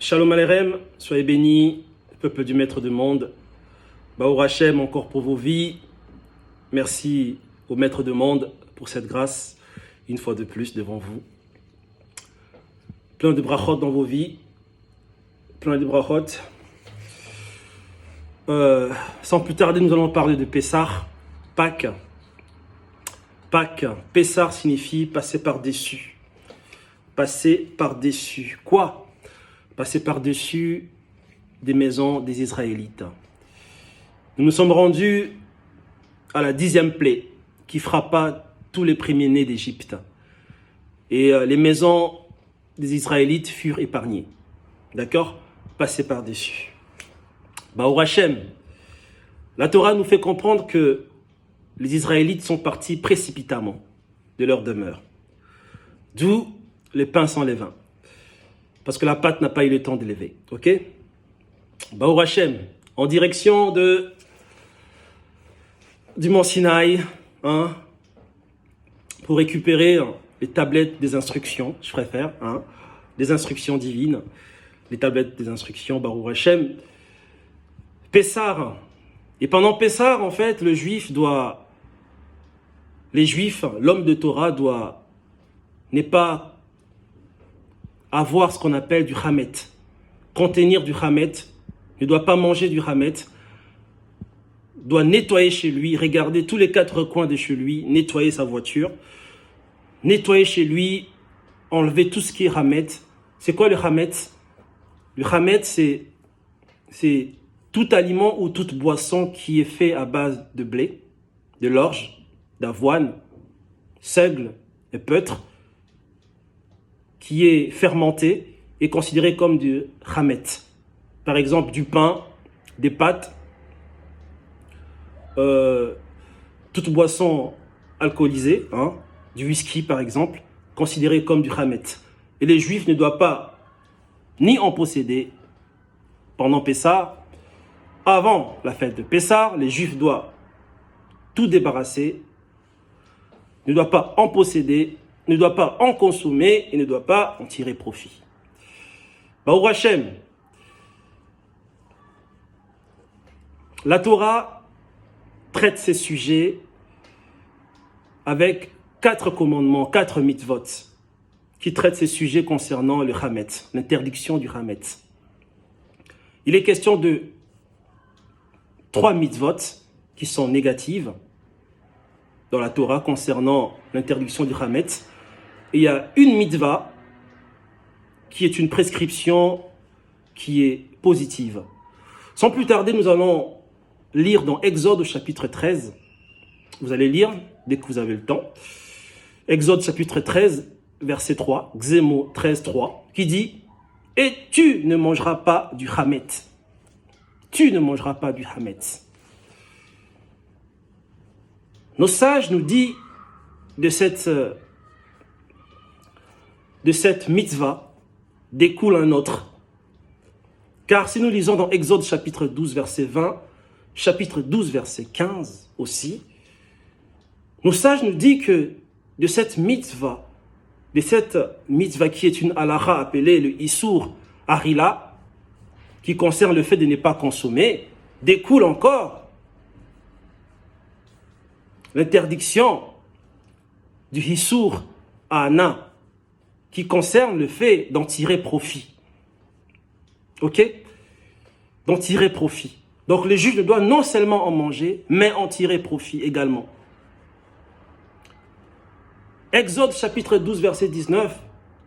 Shalom Aleichem, soyez bénis, peuple du Maître du Monde. Baou Hachem, encore pour vos vies. Merci au Maître du Monde pour cette grâce, une fois de plus devant vous. Plein de brachot dans vos vies, plein de brachot. Sans plus tarder, nous allons parler de Pessah, Pâques. Pâques, Pessah signifie passer par-dessus. Passer par-dessus. Quoi? Passer par-dessus des maisons des Israélites. Nous nous sommes rendus à la 10e plaie qui frappa tous les premiers-nés d'Égypte. Et les maisons des Israélites furent épargnées. D'accord? Passer par-dessus. Baou Hachem, la Torah nous fait comprendre que les Israélites sont partis précipitamment de leur demeure. D'où les pains sans levain. Parce que la pâte n'a pas eu le temps de lever. Ok? Baou Hachem, en direction du mont Sinaï, pour récupérer les tablettes des instructions, je préfère, des instructions divines, les tablettes des instructions, Baou Hachem, Pessah. Et pendant Pessah, en fait, l'homme de Torah n'est pas avoir ce qu'on appelle du hamet, contenir du hamet, ne doit pas manger du hamet, doit nettoyer chez lui, regarder tous les 4 coins de chez lui, nettoyer sa voiture, nettoyer chez lui, enlever tout ce qui est hamet. C'est quoi le hamet? Le hamet, c'est tout aliment ou toute boisson qui est fait à base de blé, de l'orge, d'avoine, seigle et peutre, qui est fermenté et considéré comme du hamet. Par exemple, du pain, des pâtes, toute boisson alcoolisée, du whisky par exemple, considéré comme du hamet. Et les Juifs ne doivent pas ni en posséder pendant Pessah. Avant la fête de Pessah, les Juifs doivent tout débarrasser, ne doivent pas en posséder, ne doit pas en consommer et ne doit pas en tirer profit. Baou Hachem, la Torah traite ces sujets avec 4 commandements, 4 mitzvot, qui traitent ces sujets concernant le hamet, l'interdiction du hamet. Il est question de 3 mitzvot qui sont négatives dans la Torah concernant l'interdiction du hamet. Et il y a une mitzvah qui est une prescription qui est positive. Sans plus tarder, nous allons lire dans Exode au chapitre 13. Vous allez lire dès que vous avez le temps. Exode chapitre 13, verset 3, Xémo 13, 3, qui dit « Et tu ne mangeras pas du hamet. » Tu ne mangeras pas du hamet. Nos sages nous disent de cette mitzvah découle un autre. Car si nous lisons dans Exode chapitre 12 verset 20, chapitre 12 verset 15 aussi, nos sages nous disent que de cette mitzvah qui est une halakha appelée le Issour Harila, qui concerne le fait de ne pas consommer, découle encore l'interdiction du Issour Hana, qui concerne le fait d'en tirer profit. Ok? D'en tirer profit. Donc les juifs ne doivent non seulement en manger, mais en tirer profit également. Exode chapitre 12, verset 19,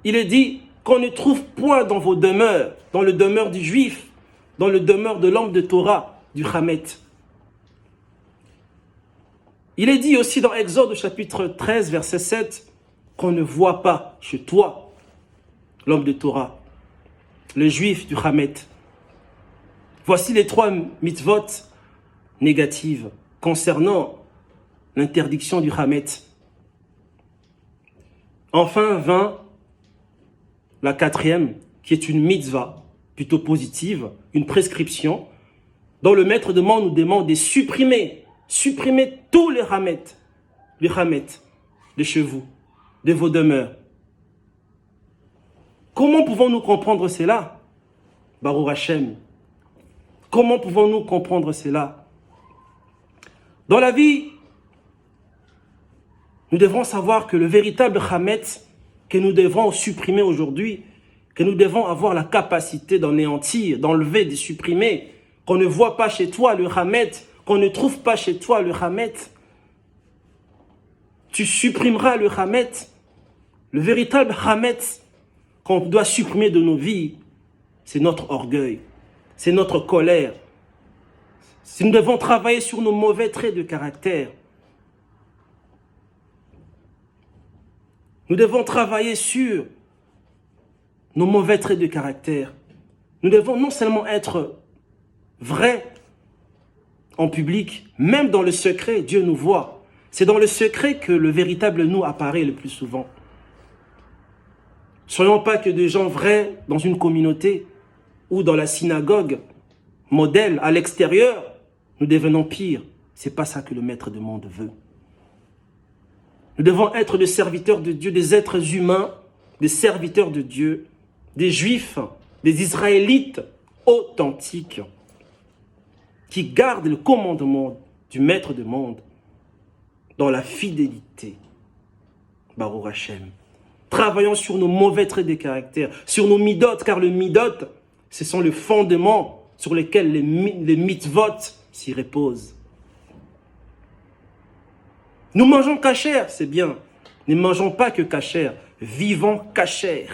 il est dit qu'on ne trouve point dans vos demeures, dans le demeure du juif, dans le demeure de l'homme de Torah, du hamet. Il est dit aussi dans Exode chapitre 13, verset 7, qu'on ne voit pas chez toi l'homme de Torah, le juif du hamet. Voici les 3 mitzvot négatives concernant l'interdiction du hamet. Enfin vint la 4e, qui est une mitzvah plutôt positive, une prescription, dont le maître de monde nous demande de supprimer tous les hamet de chez vous, de vos demeures. Comment pouvons-nous comprendre cela? Baruch Hashem. Comment pouvons-nous comprendre cela? Dans la vie, nous devrons savoir que le véritable Hametz que nous devons supprimer aujourd'hui, que nous devons avoir la capacité d'anéantir, d'enlever, de supprimer, qu'on ne voit pas chez toi le Hametz, qu'on ne trouve pas chez toi le Hametz. Tu supprimeras le Hametz. Le véritable Hametz qu'on doit supprimer de nos vies, c'est notre orgueil, c'est notre colère. Si nous devons travailler sur nos mauvais traits de caractère, nous devons travailler sur nos mauvais traits de caractère. Nous devons non seulement être vrais en public, même dans le secret, Dieu nous voit. C'est dans le secret que le véritable nous apparaît le plus souvent. Soyons pas que des gens vrais dans une communauté ou dans la synagogue, modèle à l'extérieur, nous devenons pires. C'est pas ça que le maître du monde veut. Nous devons être des serviteurs de Dieu, des êtres humains, des serviteurs de Dieu, des Juifs, des Israélites authentiques, qui gardent le commandement du maître du monde dans la fidélité. Baruch Hashem. Travaillons sur nos mauvais traits de caractère, sur nos midotes, car le midot, ce sont les fondements sur lesquels les mitzvot s'y reposent. Nous mangeons kasher, c'est bien. Ne mangeons pas que kasher, vivons kasher.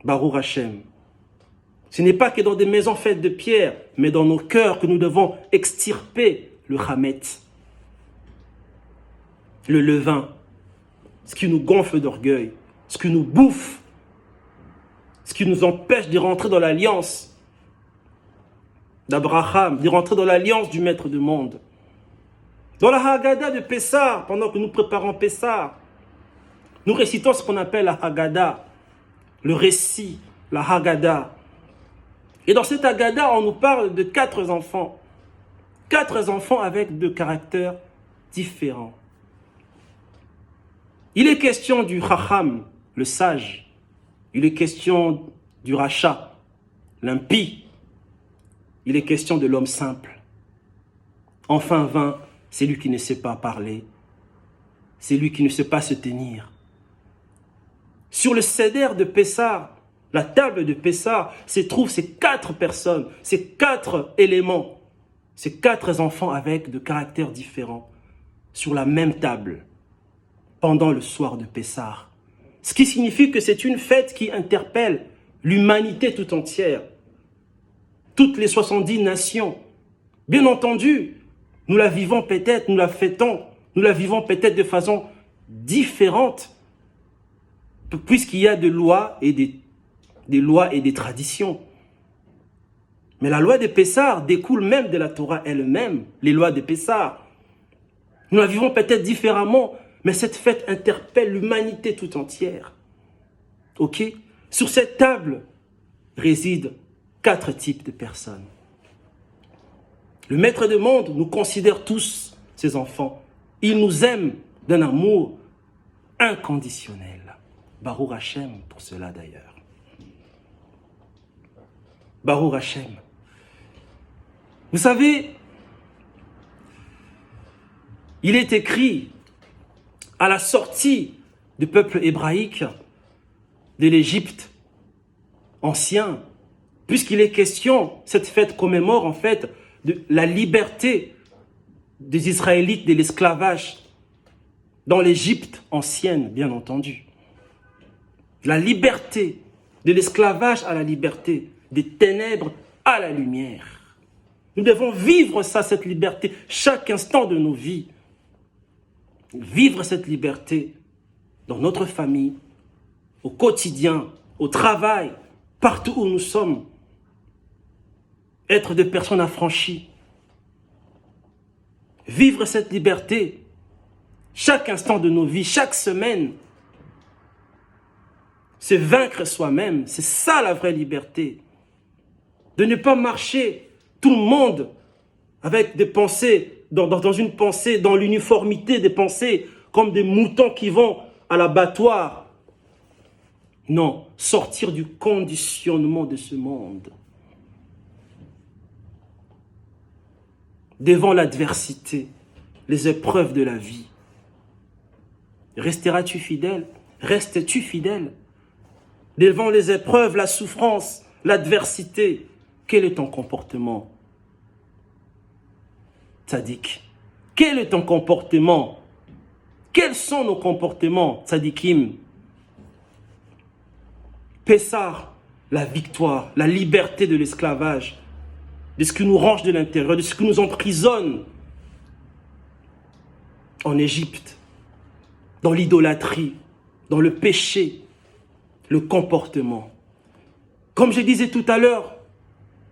Baruch Hashem. Ce n'est pas que dans des maisons faites de pierre, mais dans nos cœurs que nous devons extirper le hametz, le levain, ce qui nous gonfle d'orgueil, ce qui nous bouffe, ce qui nous empêche de rentrer dans l'alliance d'Abraham, de rentrer dans l'alliance du Maître du monde. Dans la Haggadah de Pessah, pendant que nous préparons Pessah, nous récitons ce qu'on appelle la Haggadah, le récit, la Haggadah. Et dans cette Haggadah, on nous parle de 4 enfants. 4 enfants avec 2 caractères différents. Il est question du Chacham, le sage. Il est question du Racha, l'impie. Il est question de l'homme simple. Enfin vint celui qui ne sait pas parler, celui qui ne sait pas se tenir. Sur le seder de Pessah, la table de Pessah, se trouvent ces 4 personnes, ces 4 éléments, ces 4 enfants avec de caractères différents, sur la même table, pendant le soir de Pessah. Ce qui signifie que c'est une fête qui interpelle l'humanité tout entière, toutes les 70 nations. Bien entendu, nous la vivons peut-être, nous la fêtons, nous la vivons peut-être de façon différente, puisqu'il y a des lois et des traditions. Mais la loi de Pessah découle même de la Torah elle-même, les lois de Pessah. Nous la vivons peut-être différemment, mais cette fête interpelle l'humanité tout entière. Ok? Sur cette table résident 4 types de personnes. Le Maître du monde nous considère tous ses enfants. Il nous aime d'un amour inconditionnel. Baruch Hashem pour cela d'ailleurs. Baruch Hashem. Vous savez, il est écrit à la sortie du peuple hébraïque de l'Égypte ancien, puisqu'il est question, cette fête commémore en fait de la liberté des Israélites de l'esclavage dans l'Égypte ancienne, bien entendu. La liberté, de l'esclavage à la liberté, des ténèbres à la lumière. Nous devons vivre ça, cette liberté, chaque instant de nos vies. Vivre cette liberté dans notre famille, au quotidien, au travail, partout où nous sommes. Être des personnes affranchies. Vivre cette liberté chaque instant de nos vies, chaque semaine. Se vaincre soi-même, c'est ça la vraie liberté. De ne pas marcher tout le monde avec des pensées, dans une pensée, dans l'uniformité des pensées, comme des moutons qui vont à l'abattoir Non, sortir du conditionnement de ce monde. Devant l'adversité, les épreuves de la vie. Resteras-tu fidèle? Restes-tu fidèle? Devant les épreuves, la souffrance, l'adversité, quel est ton comportement? Tzaddik, quel est ton comportement? Quels sont nos comportements, tzaddikim? Pessar, la victoire, la liberté de l'esclavage, de ce qui nous range de l'intérieur, de ce qui nous emprisonne en Égypte, dans l'idolâtrie, dans le péché, le comportement. Comme je disais tout à l'heure,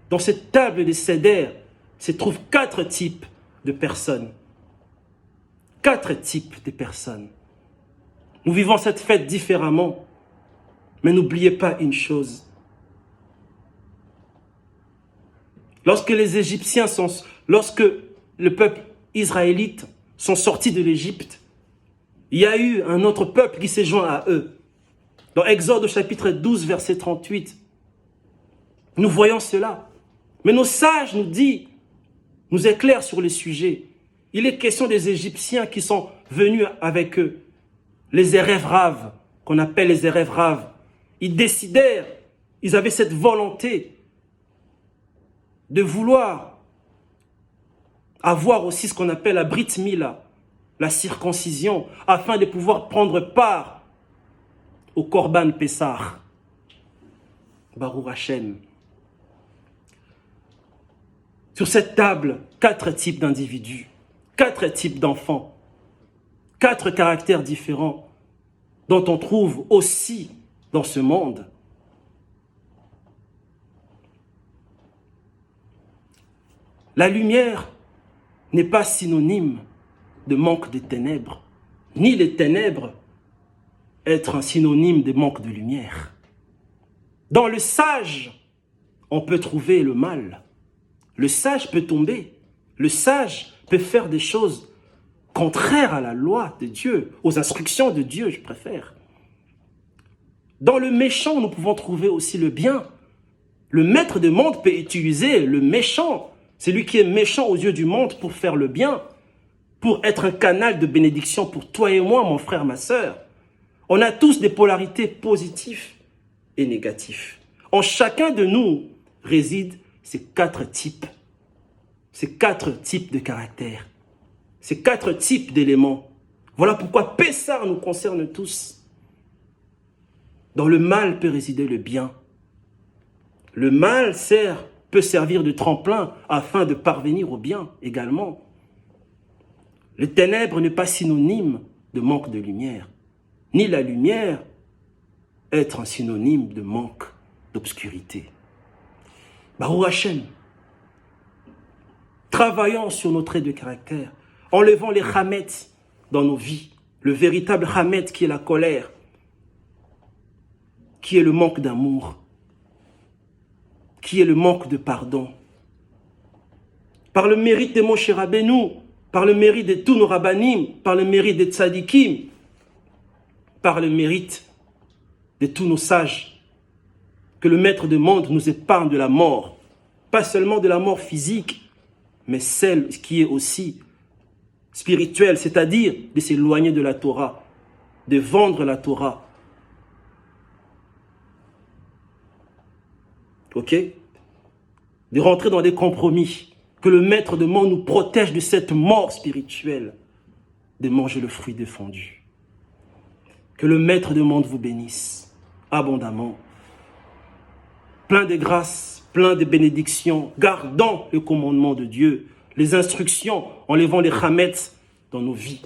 dans cette table des Seder, se trouvent 4 types de personnes. 4 types de personnes. Nous vivons cette fête différemment, mais n'oubliez pas une chose. Lorsque le peuple israélite sont sortis de l'Égypte, il y a eu un autre peuple qui s'est joint à eux. Dans Exode chapitre 12, verset 38, nous voyons cela. Mais nos sages nous éclairent sur le sujet. Il est question des Égyptiens qui sont venus avec eux, les Erev Rav, qu'on appelle les Erev Rav. Ils décidèrent, ils avaient cette volonté de vouloir avoir aussi ce qu'on appelle la Brit Mila, la circoncision, afin de pouvoir prendre part au Korban Pessah. Baruch Hashem. Sur cette table, 4 types d'individus, 4 types d'enfants, 4 caractères différents dont on trouve aussi dans ce monde. La lumière n'est pas synonyme de manque de ténèbres, ni les ténèbres être un synonyme de manque de lumière. Dans le sage, on peut trouver le mal. Le sage peut tomber. Le sage peut faire des choses contraires à la loi de Dieu, aux instructions de Dieu, je préfère. Dans le méchant, nous pouvons trouver aussi le bien. Le maître du monde peut utiliser le méchant, celui qui est méchant aux yeux du monde, pour faire le bien, pour être un canal de bénédiction pour toi et moi, mon frère, ma sœur. On a tous des polarités positives et négatives. En chacun de nous résident ces 4 types de caractères, ces 4 types d'éléments. Voilà pourquoi Pessah nous concerne tous. Dans le mal peut résider le bien. Le mal peut servir de tremplin afin de parvenir au bien également. Le ténèbre n'est pas synonyme de manque de lumière, ni la lumière être un synonyme de manque d'obscurité. Baruch Hashem, travaillons sur nos traits de caractère, enlevant les chametz dans nos vies, le véritable chametz qui est la colère, qui est le manque d'amour, qui est le manque de pardon. Par le mérite de Moshe Rabbeinu, par le mérite de tous nos rabbanim, par le mérite des tzadikim, par le mérite de tous nos sages, que le maître du monde nous épargne de la mort, pas seulement de la mort physique, mais celle qui est aussi spirituelle, c'est-à-dire de s'éloigner de la Torah, de vendre la Torah. Ok? De rentrer dans des compromis. Que le maître du monde nous protège de cette mort spirituelle, de manger le fruit défendu. Que le maître du monde vous bénisse abondamment. Plein de grâces, plein de bénédictions, gardant le commandement de Dieu, les instructions, enlevant les chametz dans nos vies.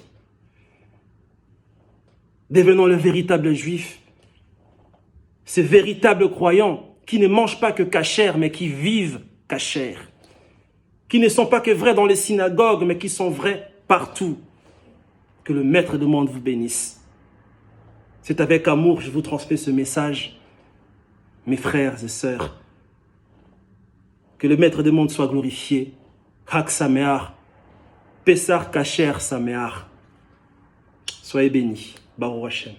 Devenons le véritable juif, ces véritables croyants qui ne mangent pas que kasher, mais qui vivent kasher, qui ne sont pas que vrais dans les synagogues, mais qui sont vrais partout. Que le maître du monde vous bénisse. C'est avec amour que je vous transmets ce message, mes frères et sœurs. Que le maître du monde soit glorifié. Chag Sameach, Pessah Kasher Sameach. Soyez bénis. Baruch Hashem.